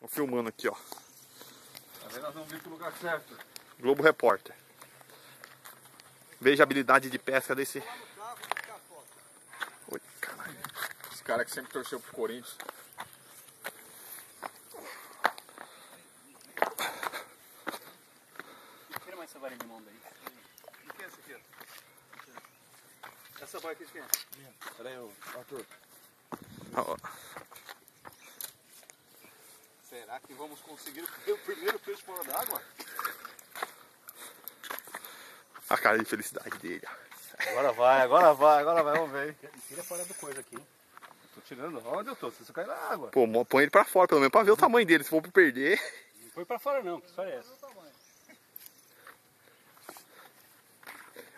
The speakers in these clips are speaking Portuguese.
Tô filmando aqui, ó. Tá vendo? Nós vamos vir pro lugar certo. Globo Repórter. Veja a habilidade de pesca desse... Oi, caralho. Esse cara que sempre torceu pro Corinthians. Tira mais essa varinha de mão daí. O que é essa aqui? Essa boia aqui de quem é? Pera aí, Arthur. Ó. Será que vamos conseguir o primeiro peixe fora d'água? A cara de felicidade dele, ó. Agora vai, vamos ver. Tira fora do coisa aqui. Tô tirando. Onde eu tô? Você cai na água. Pô, põe ele pra fora, pelo menos pra ver o tamanho dele. Se for pra perder... Não foi pra fora não, que história é essa?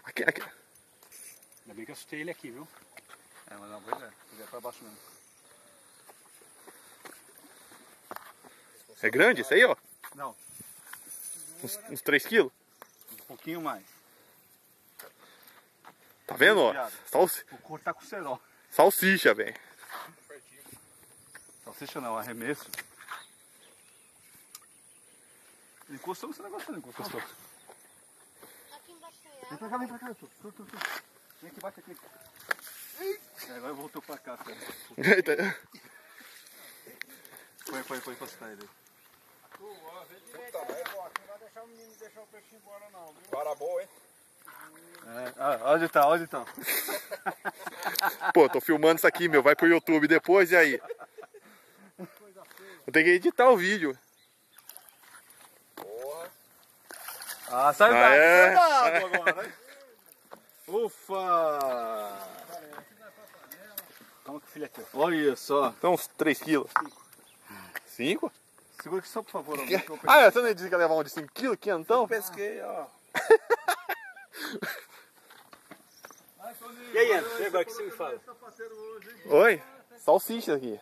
Aqui. Ainda bem que eu assustei ele aqui, viu? É, mas não, pois é. Ele é pra baixo mesmo. É grande isso aí, ó? Não, Uns 3 quilos? um pouquinho mais. Tá vendo, ó? O cor tá com cerol. Salsicha, velho. Salsicha não, arremesso. Encostou nesse negócio, não encostou. Vem pra cá, Arthur. Vem aqui, bate aqui. Agora voltou pra cá, cara. Põe encostar ele. Não vai deixar o menino deixar o peixe embora não, viu? Para boa, hein? Onde tá? Pô, tô filmando isso aqui, meu. Vai pro YouTube depois, e aí? Eu tenho que editar o vídeo. Ah, sai d'água agora, hein? Ufa! Calma que o filho aqui. Olha só. Então, uns 3 quilos. 5? Segura aqui só, por favor. Ah, você não disse que ia levar um de 5 quilos? Quentão? Pesquei, ó. E aí, Anderson, e agora o que você me fala? Oi? Salsicha aqui.